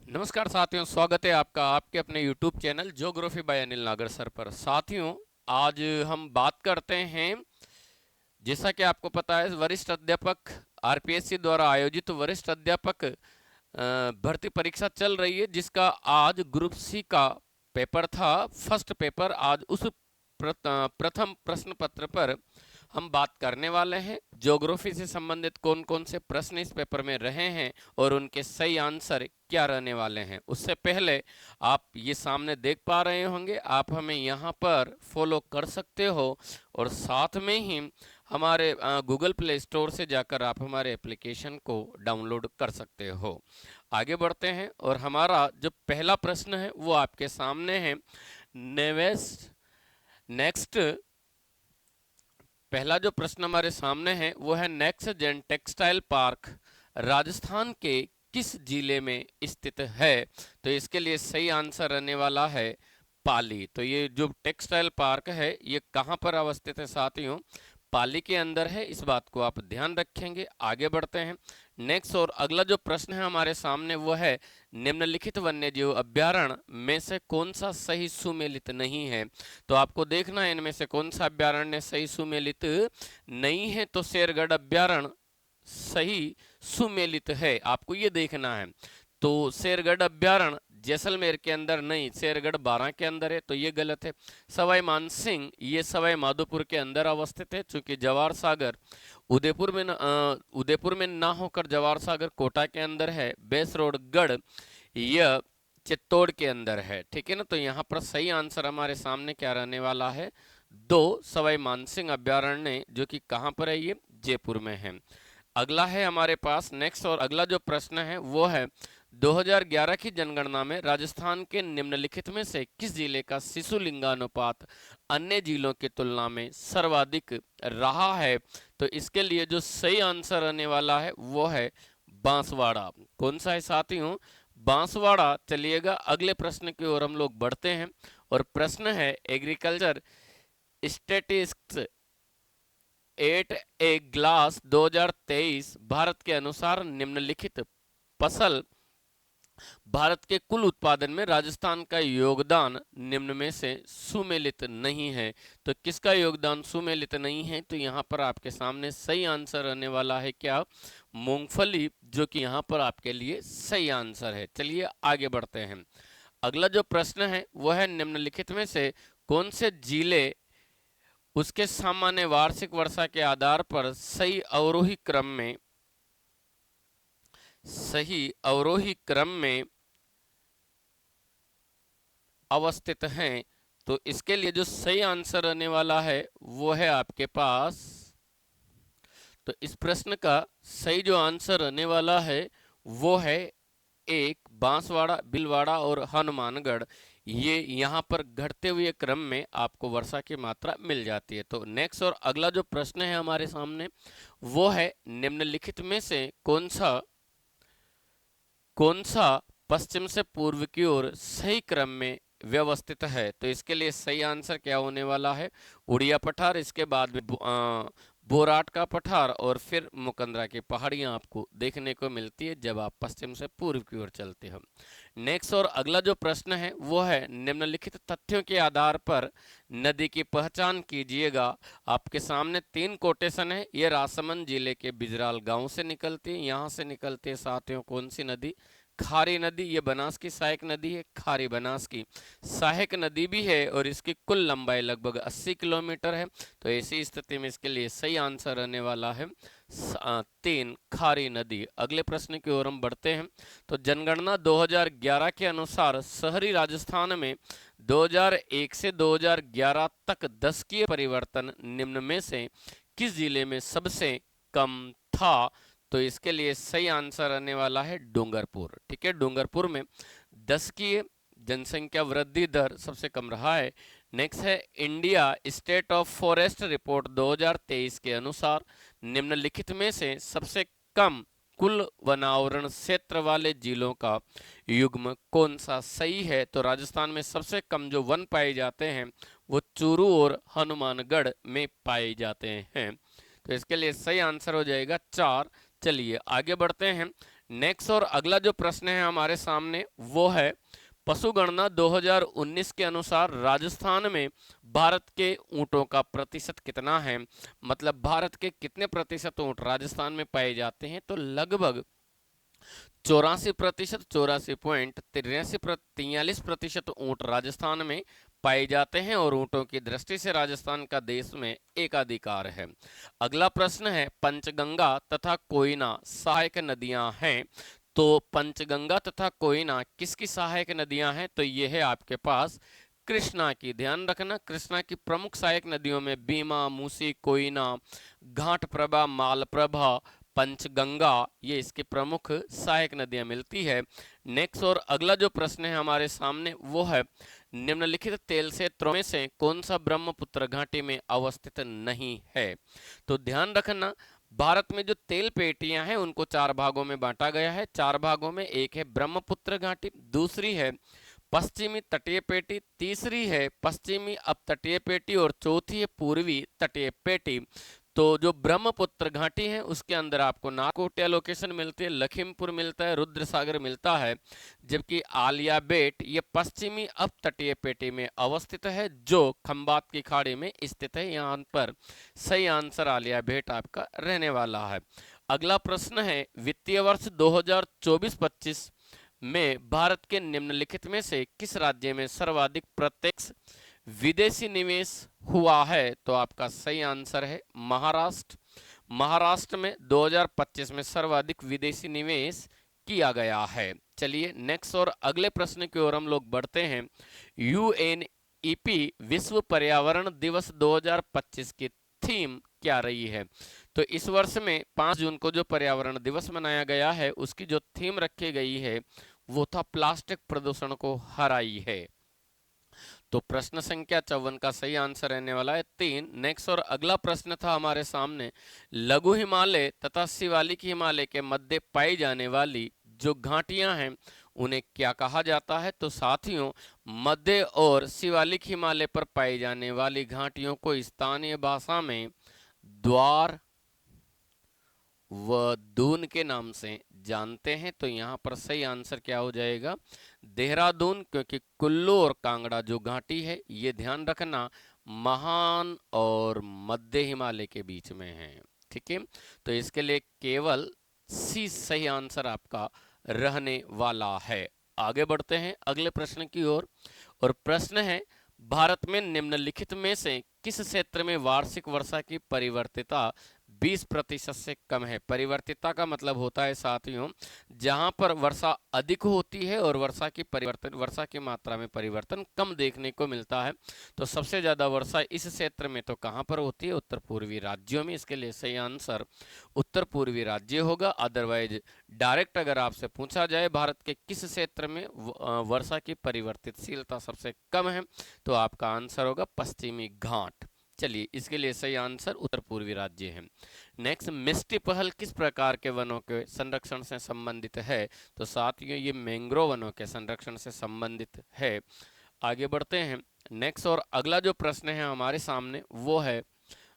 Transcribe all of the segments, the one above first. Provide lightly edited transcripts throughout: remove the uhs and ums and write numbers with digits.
नमस्कार साथियों, स्वागत है आपका आपके अपने YouTube channel geography bye Anil नागर सर पर। साथियों, आज हम बात करते हैं, जैसा कि आपको पता है, वरिष्ठ अध्यापक आरपीएससी द्वारा आयोजित वरिष्ठ अध्यापक भर्ती परीक्षा चल रही है, जिसका आज ग्रुप सी का पेपर था। फर्स्ट पेपर आज उस प्रथम प्रश्न पत्र पर हम बात करने वाले हैं। ज्योग्राफी से संबंधित कौन कौन से प्रश्न इस पेपर में रहे हैं और उनके सही आंसर क्या रहने वाले हैं। उससे पहले आप ये सामने देख पा रहे होंगे, आप हमें यहाँ पर फॉलो कर सकते हो और साथ में ही हमारे गूगल प्ले स्टोर से जाकर आप हमारे एप्लीकेशन को डाउनलोड कर सकते हो। आगे बढ़ते हैं और हमारा जो पहला प्रश्न है वो आपके सामने है। नेक्स्ट पहला जो प्रश्न हमारे सामने है वो है, next gen textile park Rajasthan के किस जिले में स्थित है। तो इसके लिए सही आंसर रहने वाला है पाली। तो ये जो टेक्सटाइल पार्क है ये कहाँ पर अवस्थित है साथियों? पाली के अंदर है। इस बात को आप ध्यान रखेंगे। आगे बढ़ते हैं नेक्स्ट, और अगला जो प्रश्न है हमारे सामने वो है, निम्नलिखित वन्यजीव अभ्यारण्य में से कौन सा सही सुमेलित नहीं है। तो आपको देखना है इनमें से कौन सा अभ्यारण्य सही सुमेलित नहीं है। तो शेरगढ़ अभ्यारण्य सही सुमेलित है, आपको ये देखना है। तो शेरगढ़ अभ्यारण्य जैसलमेर के अंदर नहीं, शेरगढ़ बारां के अंदर है, तो ये गलत है। सवाई मानसिंह ये सवाई माधोपुर के अंदर अवस्थित है, चूंकि जवाहर सागर उदयपुर में ना होकर जवाहर सागर कोटा के अंदर है। बेसरोडगढ़ यह चित्तौड़ के अंदर है, ठीक है ना। तो यहाँ पर सही आंसर हमारे सामने क्या रहने वाला है? दो, सवाई मानसिंह अभ्यारण्य, जो कि कहाँ पर है? ये जयपुर में है। अगला है हमारे पास नेक्स्ट, और अगला जो प्रश्न है वो है, 2011 की जनगणना में राजस्थान के निम्नलिखित में से किस जिले का शिशु लिंगानुपात अन्य जिलों की तुलना में सर्वाधिक रहा है। तो इसके लिए जो सही आंसर रहने वाला है वो है बांसवाड़ा। कौन सा है साथियों? बांसवाड़ा। चलिएगा अगले प्रश्न की ओर हम लोग बढ़ते हैं, और प्रश्न है, agriculture statistics at a glance 2023 Bharat के अनुसार निम्नलिखित फसल भारत के कुल उत्पादन में राजस्थान का योगदान निम्न में से सुमेलित नहीं है। तो किसका योगदान सुमेलित नहीं है? तो यहाँ पर आपके सामने सही आंसर रहने वाला है क्या? मूंगफली, जो कि यहाँ पर आपके लिए सही आंसर है। चलिए आगे बढ़ते हैं। अगला जो प्रश्न है वह है, निम्नलिखित में से कौन से जिले उसके सामान्य वार्षिक वर्षा के आधार पर सही अवरोही क्रम में अवस्थित हैं। तो इसके लिए जो सही आंसर रहने वाला है वो है आपके पास, तो इस प्रश्न का सही जो आंसर रहने वाला है वो है एक, बांसवाड़ा, भीलवाड़ा और हनुमानगढ़। ये यहाँ पर घटते हुए क्रम में आपको वर्षा की मात्रा मिल जाती है। तो नेक्स्ट और अगला जो प्रश्न है हमारे सामने वो है, निम्नलिखित में से कौन सा पश्चिम से पूर्व की ओर सही क्रम में व्यवस्थित है। तो इसके लिए सही आंसर क्या होने वाला है? उड़िया पठार, इसके बाद में बोराट का पठार, और फिर मुकंदरा की पहाड़ियां आपको देखने को मिलती है जब आप पश्चिम से पूर्व की ओर चलते हैं। नेक्स्ट और अगला जो प्रश्न है वो है, निम्नलिखित तथ्यों के आधार पर नदी की पहचान कीजिएगा। आपके सामने 3 कोटेशन है। ये राजसमंद जिले के बिजराल गांव से निकलती है। यहाँ से निकलती है साथियों कौन सी नदी? खारी नदी। ये बनास की सहायक नदी है, खारी बनास की सहायक नदी भी है, और इसकी कुल लंबाई लगभग 80 किलोमीटर है। तो ऐसी स्थिति में इसके लिए सही आंसर रहने वाला है 3, खारी नदी। अगले प्रश्न की ओर हम बढ़ते हैं। तो जनगणना 2011 के अनुसार शहरी राजस्थान में 2001 से 2011 तक दशकीय परिवर्तन निम्न में से किस जिले में सबसे कम था। तो इसके लिए सही आंसर रहने वाला है डूंगरपुर। ठीक है, डूंगरपुर में 10 की जनसंख्या वृद्धि दर सबसे कम रहा है। नेक्स्ट है, India state of forest report 2023 के अनुसार निम्नलिखित में से सबसे कम कुल वनावरण क्षेत्र वाले जिलों का युग्म कौन सा सही है। तो राजस्थान में सबसे कम जो वन पाए जाते हैं वो चूरू और हनुमानगढ़ में पाए जाते हैं। तो इसके लिए सही आंसर हो जाएगा 4, चलिए आगे बढ़ते हैं। नेक्स्ट और अगला जो प्रश्न है हमारे सामने वो है, पशुगणना 2019 के अनुसार राजस्थान में भारत के ऊंटों का प्रतिशत कितना है? मतलब भारत के कितने प्रतिशत ऊंट राजस्थान में पाए जाते हैं? तो लगभग 84%, 84.43% ऊंट राजस्थान में पाए जाते हैं और ऊंटों की दृष्टि से राजस्थान का देश में एकाधिकार है। अगला प्रश्न है, पंचगंगा तथा कोयना सहायक नदियां हैं, तो पंचगंगा तथा कोयना किसकी सहायक नदियां हैं? तो ये है आपके पास कृष्णा की। ध्यान रखना, कृष्णा की प्रमुख सहायक नदियों में बीमा, मूसी, कोयना, घाटप्रभा, मालप्रभा, पंचगंगा, ये इसकी प्रमुख सहायक नदियां मिलती है। नेक्स्ट और अगला जो प्रश्न है हमारे सामने वो है, निम्नलिखित तेल क्षेत्रों में से कौन सा ब्रह्मपुत्र घाटी में अवस्थित नहीं है? तो ध्यान रखना, भारत में जो तेल पेटियां हैं उनको 4 भागों में बांटा गया है। 4 भागों में एक है ब्रह्मपुत्र घाटी, दूसरी है पश्चिमी तटीय पेटी, तीसरी है पश्चिमी अपतटीय पेटी और चौथी है पूर्वी तटीय पेटी। तो जो ब्रह्मपुत्र घाटी है उसके अंदर आपको नागकोटिया लोकेशन मिलती है, लखीमपुर मिलता है, रुद्रसागर मिलता है, जबकि आलिया बेट ये पश्चिमी अपतटीय पेटी में अवस्थित है जो खंबात की खाड़ी में स्थित है। यहाँ पर सही आंसर आलिया बेट आपका रहने वाला है। अगला प्रश्न है, वित्तीय वर्ष 2024-25 में भारत के निम्नलिखित में से किस राज्य में सर्वाधिक प्रत्यक्ष विदेशी निवेश हुआ है? तो आपका सही आंसर है महाराष्ट्र। महाराष्ट्र में 2025 में सर्वाधिक विदेशी निवेश किया गया है। चलिए नेक्स्ट और अगले प्रश्न की ओर हम लोग बढ़ते हैं। यूएनईपी विश्व पर्यावरण दिवस 2025 की थीम क्या रही है? तो इस वर्ष में 5 जून को जो पर्यावरण दिवस मनाया गया है उसकी जो थीम रखी गई है वो था प्लास्टिक प्रदूषण को हराई है। तो प्रश्न संख्या 54 का सही आंसर रहने वाला है 3। नेक्स्ट और अगला प्रश्न था हमारे सामने, लघु हिमालय तथा शिवालिक हिमालय के मध्य पाई जाने वाली जो घाटियां हैं उन्हें क्या कहा जाता है? तो साथियों, मध्य और शिवालिक हिमालय पर पाई जाने वाली घाटियों को स्थानीय भाषा में द्वार व दून के नाम से जानते हैं। तो यहाँ पर सही आंसर क्या हो जाएगा? देहरादून, क्योंकि कुल्लू और कांगड़ा जो घाटी है ये ध्यान रखना महान और मध्य हिमालय के बीच में है। ठीक है, तो इसके लिए केवल सी सही आंसर आपका रहने वाला है। आगे बढ़ते हैं अगले प्रश्न की ओर और प्रश्न है, भारत में निम्नलिखित में से किस क्षेत्र में वार्षिक वर्षा की परिवर्तिता 20% से कम है? परिवर्तिता का मतलब होता है साथियों जहां पर वर्षा अधिक होती है और वर्षा की मात्रा में परिवर्तन कम देखने को मिलता है। तो सबसे ज्यादा वर्षा इस क्षेत्र में तो कहां पर होती है? उत्तर पूर्वी राज्यों में। इसके लिए सही आंसर उत्तर पूर्वी राज्य होगा। अदरवाइज डायरेक्ट अगर आपसे पूछा जाए भारत के किस क्षेत्र में वर्षा की परिवर्तितशीलता सबसे कम है तो आपका आंसर होगा पश्चिमी घाट। चलिए इसके लिए सही आंसर उत्तर पूर्वी राज्य है। नेक्स्ट, मिस्टी पहल किस प्रकार के वनों के संरक्षण से संबंधित है? तो साथियों ये मैंग्रोव वनों के संरक्षण से संबंधित है। आगे बढ़ते हैं। नेक्स्ट और अगला जो प्रश्न है हमारे सामने वो है,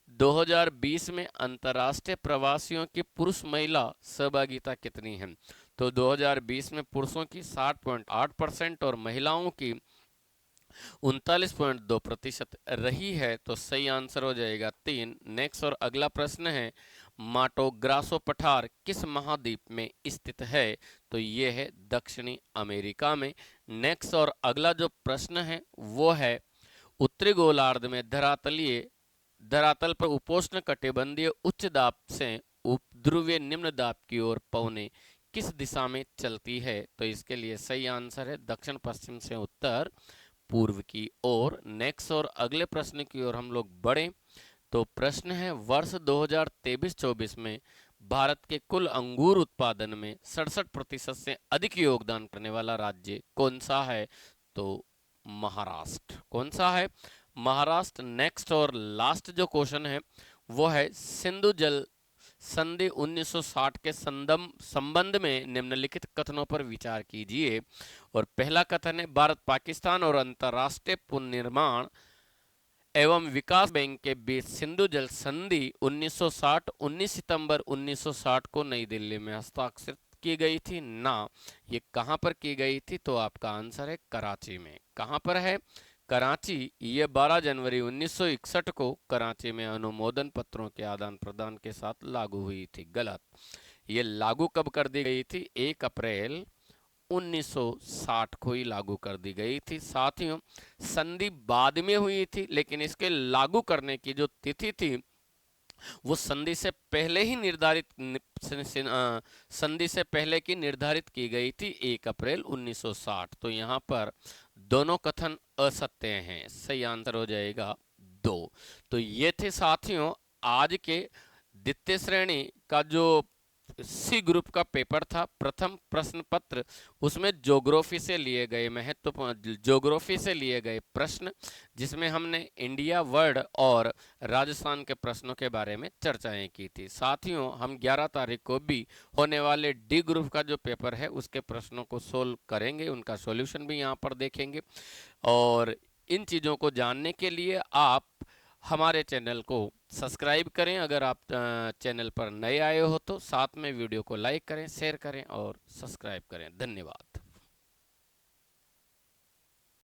2020 में अंतर्राष्ट्रीय प्रवासियों की पुरुष महिला सहभागिता कितनी है? तो 2020 में पुरुषों की 60.8% और महिलाओं की 39.2% रही है। तो सही आंसर हो जाएगा 3। नेक्स्ट और अगला प्रश्न है, माटो ग्रासो पठार किस महाद्वीप में स्थित है? तो ये है दक्षिणी अमेरिका में। नेक्स्ट और अगला जो प्रश्न है वो है, उत्तरी गोलार्ध में धरातल पर उपोष्ण कटिबंधीय उच्च दाब से उपध्रुवीय निम्न दाब की ओर पवने किस दिशा में चलती है? तो इसके लिए सही आंसर है दक्षिण पश्चिम से उत्तर पूर्व की ओर। नेक्स्ट और अगले प्रश्न की ओर हम लोग बढ़े तो प्रश्न है, वर्ष 2023-24 में भारत के कुल अंगूर उत्पादन में 67% से अधिक योगदान करने वाला राज्य कौन सा है? तो महाराष्ट्र। कौन सा है? महाराष्ट्र। नेक्स्ट और लास्ट जो क्वेश्चन है वो है, सिंधु जल संधि 1960 के संबंध में निम्नलिखित कथनों पर विचार कीजिए। और पहला कथन है, भारत पाकिस्तान और अंतर्राष्ट्रीय पुनर्निर्माण एवं विकास बैंक के बीच सिंधु जल संधि 1960 19 सितंबर 1960 को नई दिल्ली में हस्ताक्षरित की गई थी ना। ये कहां पर की गई थी? तो आपका आंसर है कराची में। कहां पर है? कराची। ये 12 जनवरी 1961 को कराची में अनुमोदन पत्रों के आदान प्रदान के साथ लागू हुई थी। गलत। ये लागू कब कर दी गई थी? 1 अप्रैल 1960 को ही लागू कर दी गई थी। साथियों, संधि बाद में हुई थी, लेकिन इसके लागू करने की जो तिथि थी वो संधि से पहले ही निर्धारित संधि से पहले की निर्धारित की गई थी 1 अप्रैल 1960। तो यहाँ पर दोनों कथन असत्य हैं। सही आंसर हो जाएगा 2। तो ये थे साथियों आज के द्वितीय श्रेणी का जो सी ग्रुप का पेपर था, प्रथम प्रश्न पत्र। उसमें ज्योग्राफी से लिए गए महत्वपूर्ण ज्योग्राफी से लिए गए प्रश्न, जिसमें हमने इंडिया, वर्ल्ड और राजस्थान के प्रश्नों के बारे में चर्चाएं की थी। साथियों, हम 11 तारीख को भी होने वाले डी ग्रुप का जो पेपर है उसके प्रश्नों को सोल्व करेंगे, उनका सॉल्यूशन भी यहाँ पर देखेंगे। और इन चीज़ों को जानने के लिए आप हमारे चैनल को सब्सक्राइब करें। अगर आप चैनल पर नए आए हो तो साथ में वीडियो को लाइक करें, शेयर करें और सब्सक्राइब करें। धन्यवाद।